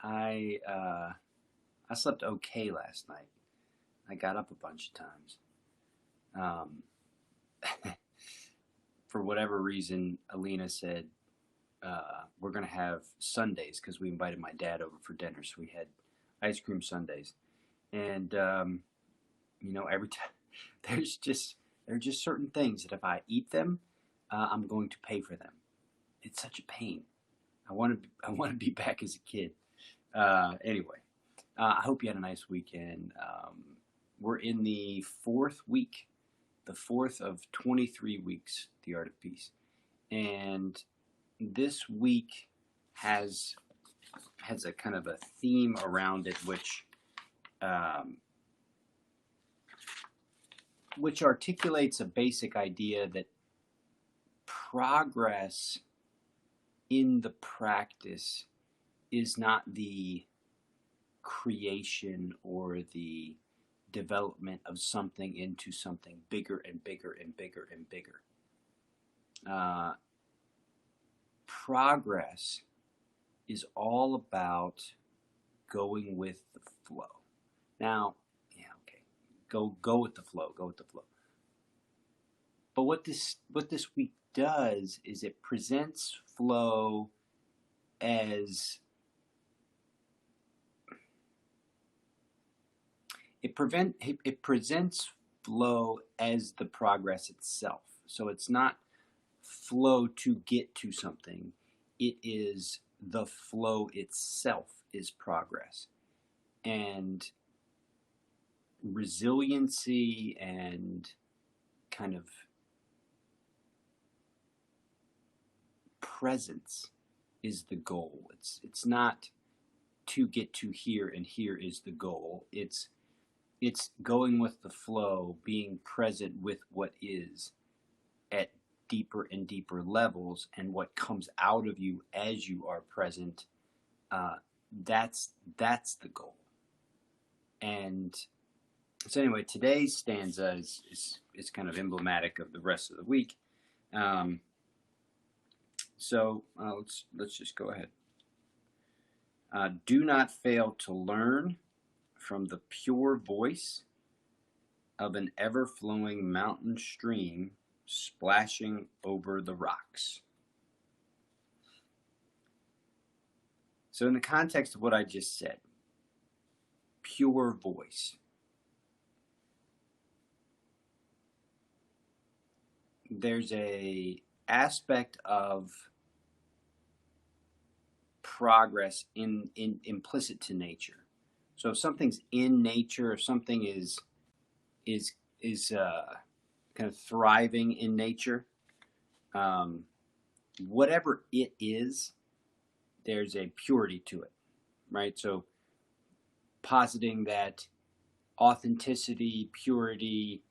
I slept okay last night. I got up a bunch of times. For whatever reason, Alina said we're gonna have Sundays because we invited my dad over for dinner, so we had ice cream Sundays. And every time there are just certain things that if I eat them, I'm going to pay for them. It's such a pain. I want to be back as a kid. Anyway, I hope you had a nice weekend. We're in the fourth week, the fourth of 23 weeks, The Art of Peace. And this week has a kind of a theme around it, which articulates a basic idea that progress in the practice is not the creation or the development of something into something bigger and bigger and bigger and bigger. Progress is all about going with the flow. Now, yeah, okay, go with the flow. Go with the flow. But what this week does is it presents flow as it presents flow as the progress itself. So it's not flow to get to something. It is the flow itself is progress. And resiliency and kind of presence is the goal. It's not to get to here and here is the goal. It's going with the flow, being present with what is at deeper and deeper levels, and what comes out of you as you are present. That's the goal. And so anyway, today's stanza is kind of emblematic of the rest of the week. So let's just go ahead. Do not fail to learn from the pure voice of an ever-flowing mountain stream splashing over the rocks. So in the context of what I just said, pure voice, there's a aspect of progress in implicit to nature. So if something's in nature, if something is kind of thriving in nature, whatever it is, there's a purity to it, right? So positing that authenticity, purity,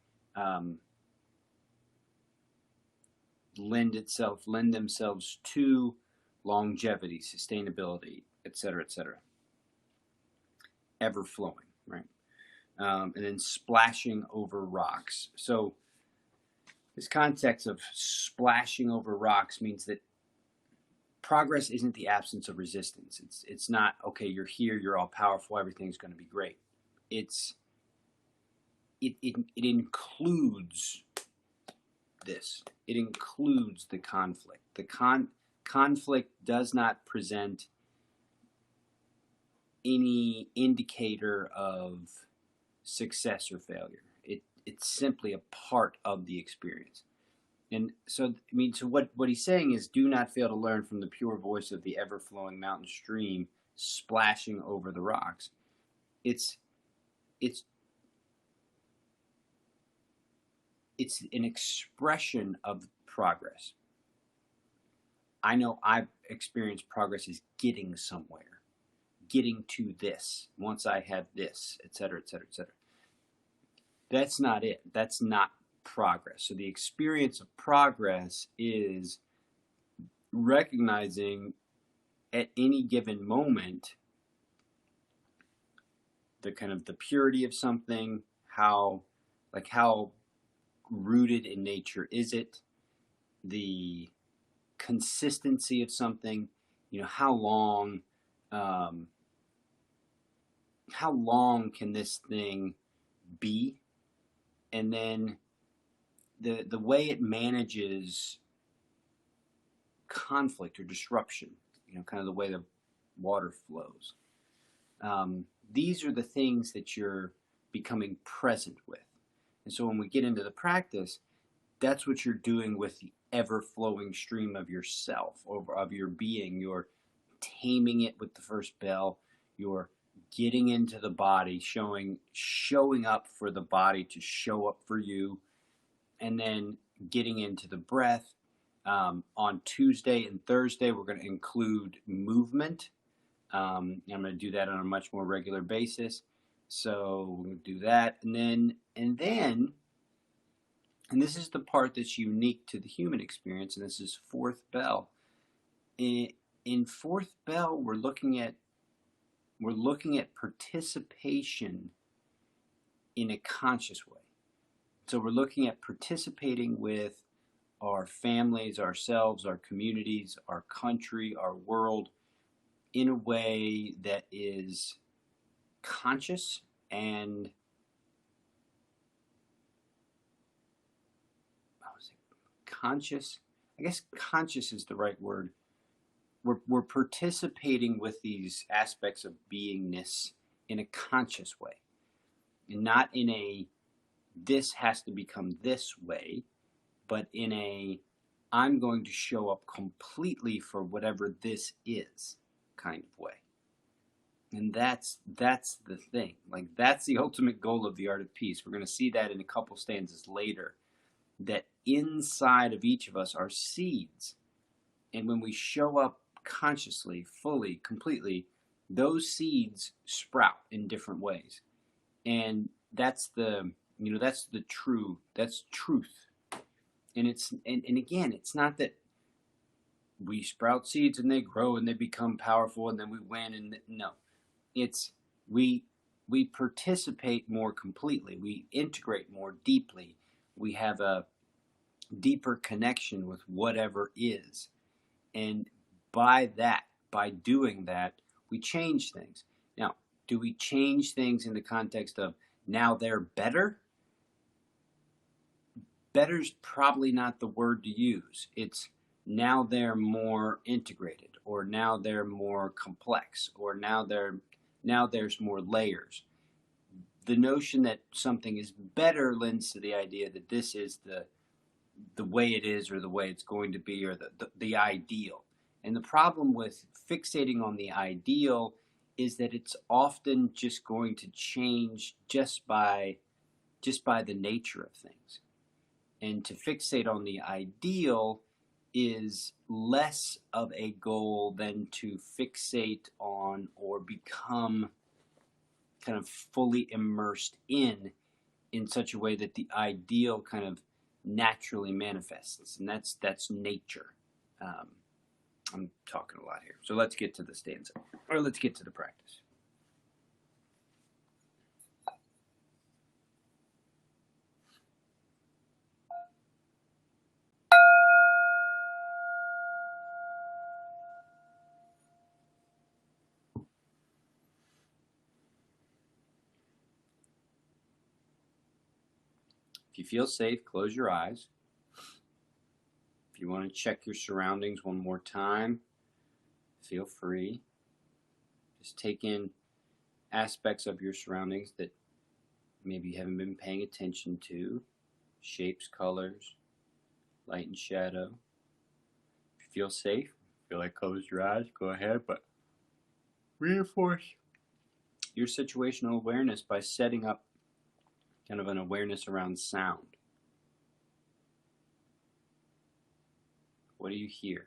lend themselves to longevity, sustainability, etc., etc. Ever flowing, right? And then splashing over rocks. So this context of splashing over rocks means that progress isn't the absence of resistance. It's not, okay, you're here, you're all powerful, everything's going to be great. It includes this. It includes the conflict. The conflict does not present any indicator of success or failure. It's simply a part of the experience. And so, so what he's saying is, do not fail to learn from the pure voice of the ever-flowing mountain stream splashing over the rocks. It's an expression of progress. I know I've experienced progress as getting somewhere, getting to this, once I have this, etc., etc., etc. That's not it. That's not progress. So the experience of progress is recognizing at any given moment the kind of the purity of something, how rooted in nature is it, the consistency of something, how long how long can this thing be? And then the way it manages conflict or disruption, kind of the way the water flows. These are the things that you're becoming present with. And so when we get into the practice, that's what you're doing with the ever-flowing stream of yourself, of your being. You're taming it with the first bell. You're getting into the body, showing up for the body to show up for you, and then getting into the breath. On Tuesday and Thursday, we're going to include movement. I'm going to do that on a much more regular basis. So we're going to do that. And this is the part that's unique to the human experience, and this is fourth bell. In fourth bell, we're looking at participation in a conscious way. So we're looking at participating with our families, ourselves, our communities, our country, our world, in a way that is conscious and conscious. I guess conscious is the right word. We're participating with these aspects of beingness in a conscious way, and not in a this has to become this way, but in a I'm going to show up completely for whatever this is kind of way. And that's the thing. Like, that's the ultimate goal of the Art of Peace. We're going to see that in a couple stanzas later, that inside of each of us are seeds. And when we show up consciously, fully, completely, those seeds sprout in different ways. And that's truth. And again, it's not that we sprout seeds and they grow and they become powerful and then we win, and no. It's we participate more completely. We integrate more deeply. We have a deeper connection with whatever is. And by doing that, we change things. Now, do we change things in the context of now they're better? Better's probably not the word to use. It's now they're more integrated, or now they're more complex, or now there's more layers. The notion that something is better lends to the idea that this is the way it is, or the way it's going to be, or the ideal. And the problem with fixating on the ideal is that it's often just going to change just by the nature of things. And to fixate on the ideal is less of a goal than to fixate on or become kind of fully immersed in such a way that the ideal kind of naturally manifests. And that's nature. I'm talking a lot here. So let's get to the stanza, or let's get to the practice. If you feel safe, close your eyes. If you want to check your surroundings one more time, feel free. Just take in aspects of your surroundings that maybe you haven't been paying attention to. Shapes, colors, light and shadow. If you feel safe, feel like close your eyes, go ahead, but reinforce your situational awareness by setting up kind of an awareness around sound. What do you hear?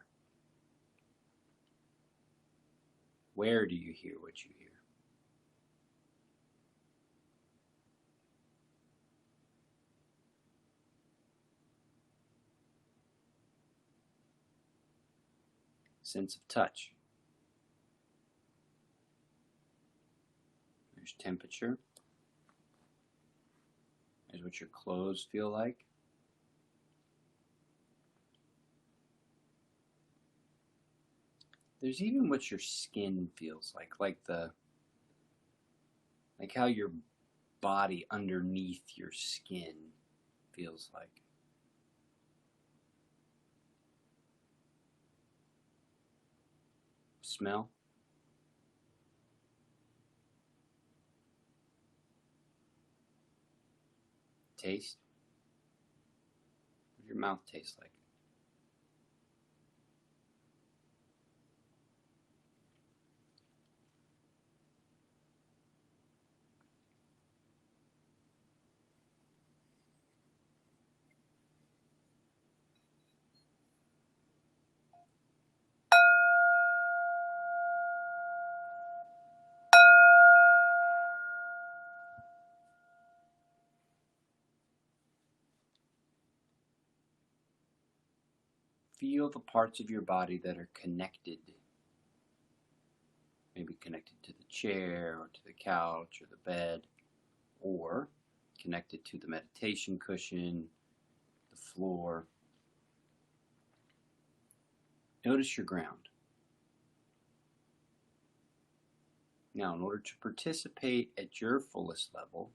Where do you hear what you hear? Sense of touch. There's temperature. There's what your clothes feel like. There's even what your skin feels like the like how your body underneath your skin feels like. Smell. Taste. What does your mouth taste like? Feel the parts of your body that are connected. Maybe connected to the chair or to the couch or the bed, or connected to the meditation cushion, the floor. Notice your ground. Now, in order to participate at your fullest level,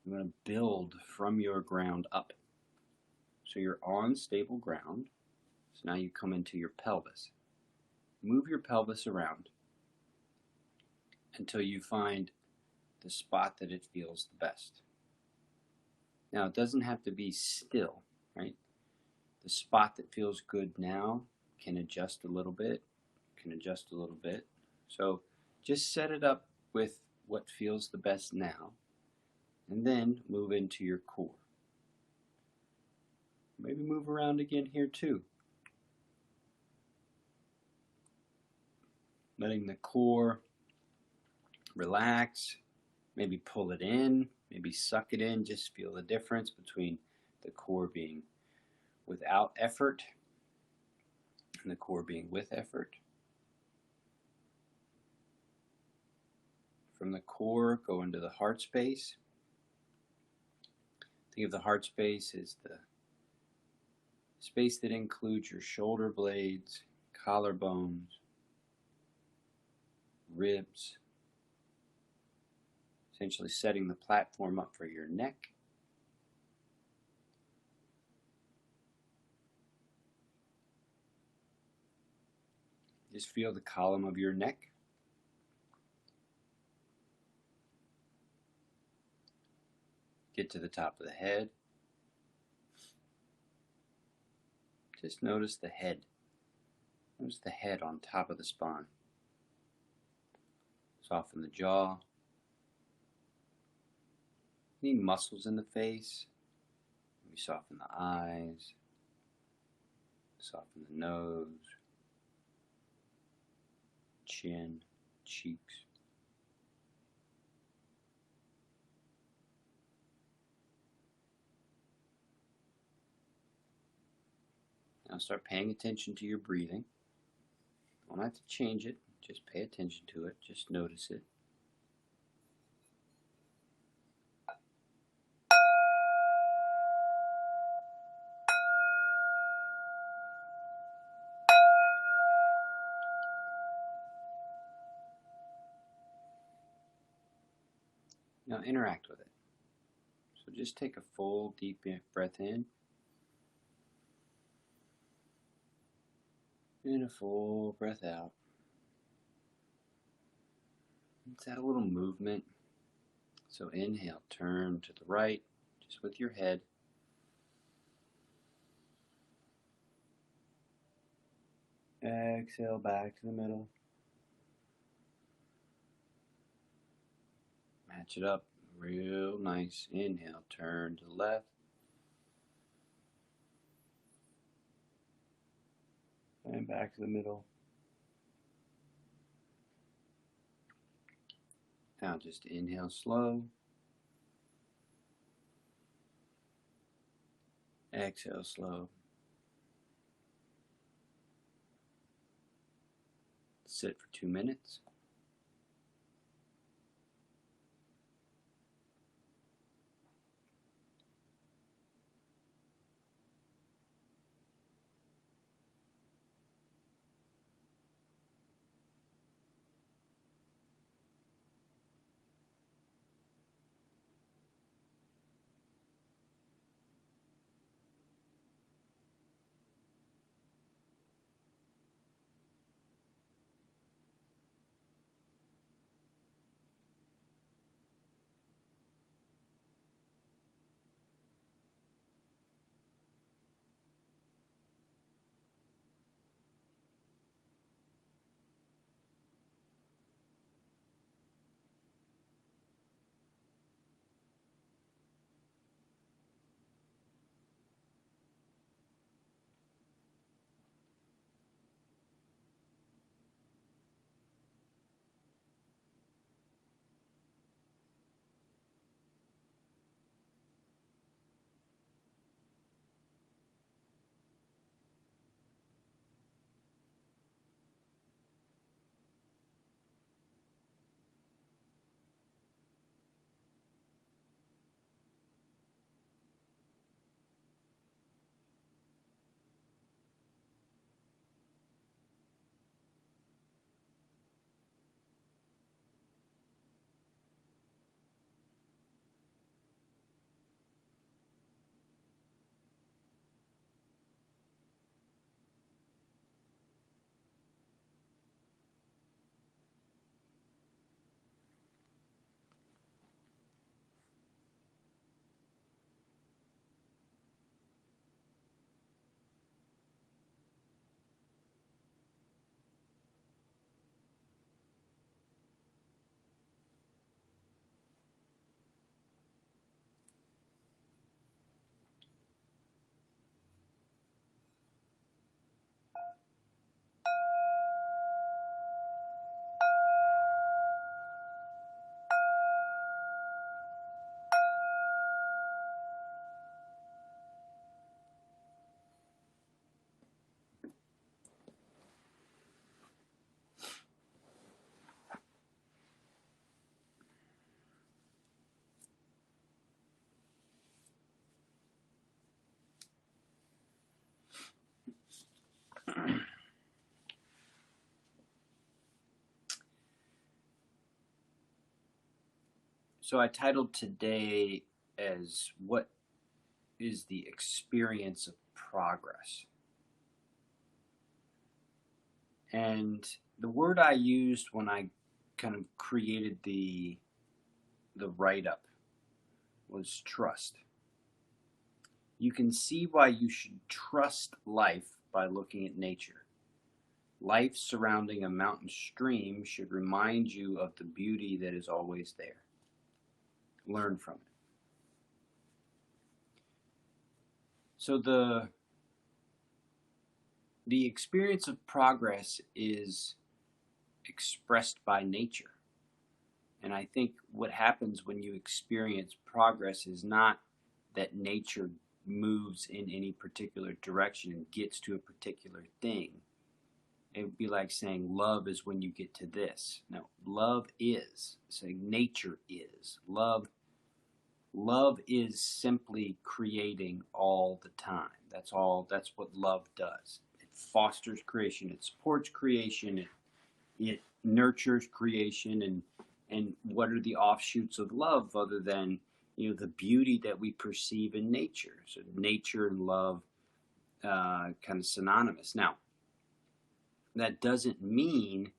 I'm going to build from your ground up. So you're on stable ground. So now you come into your pelvis. Move your pelvis around until you find the spot that it feels the best. Now, it doesn't have to be still, right? The spot that feels good now can adjust a little bit, So just set it up with what feels the best now, and then move into your core. Maybe move around again here too. Letting the core relax, maybe pull it in, maybe suck it in. Just feel the difference between the core being without effort and the core being with effort. From the core, go into the heart space. Think of the heart space as the space that includes your shoulder blades, collarbones, ribs, essentially setting the platform up for your neck. Just feel the column of your neck. Get to the top of the head. Just notice the head. Notice the head on top of the spine. Soften the jaw. Any muscles in the face? Maybe soften the eyes. Soften the nose. Chin, cheeks. Now start paying attention to your breathing. Don't have to change it, just pay attention to it, just notice it. Now interact with it. So just take a full deep breath in and a full breath out. Let's add a little movement. So inhale, turn to the right, just with your head. Exhale back to the middle. Match it up real nice. Inhale, turn to the left. And back to the middle. Now just inhale slow. Exhale slow. Sit for 2 minutes. So I titled today as "What is the experience of progress?" And the word I used when I kind of created the write-up was trust. You can see why you should trust life by looking at nature. Life surrounding a mountain stream should remind you of the beauty that is always there. Learn from it. So the experience of progress is expressed by nature. And I think what happens when you experience progress is not that nature moves in any particular direction and gets to a particular thing. It would be like saying love is when you get to this. No, love is. Saying nature is. Love is simply creating all the time. That's what love does. It fosters creation. It supports creation. It nurtures creation. And what are the offshoots of love other than, the beauty that we perceive in nature? So nature and love kind of synonymous. Now, that doesn't mean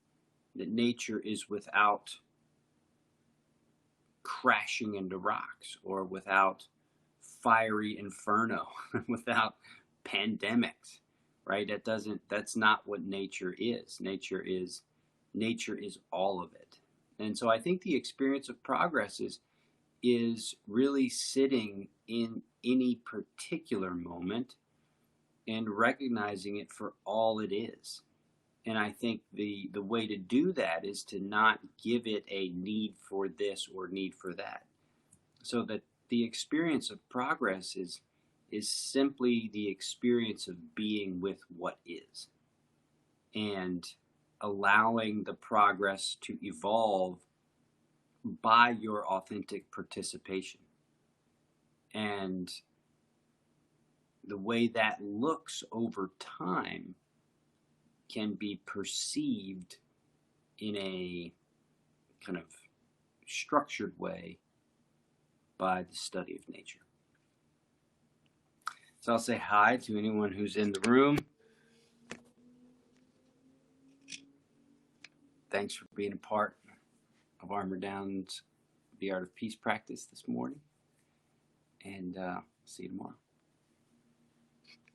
that nature is without crashing into rocks or without fiery inferno, without pandemics, right? That's not what nature is. Nature is all of it. And so I think the experience of progress is really sitting in any particular moment and recognizing it for all it is. And I think the way to do that is to not give it a need for this or need for that. So that the experience of progress is simply the experience of being with what is. And allowing the progress to evolve by your authentic participation. And the way that looks over time can be perceived in a kind of structured way by the study of nature. So I'll say hi to anyone who's in the room. Thanks for being a part of Armor Down's The Art of Peace practice this morning. And see you tomorrow.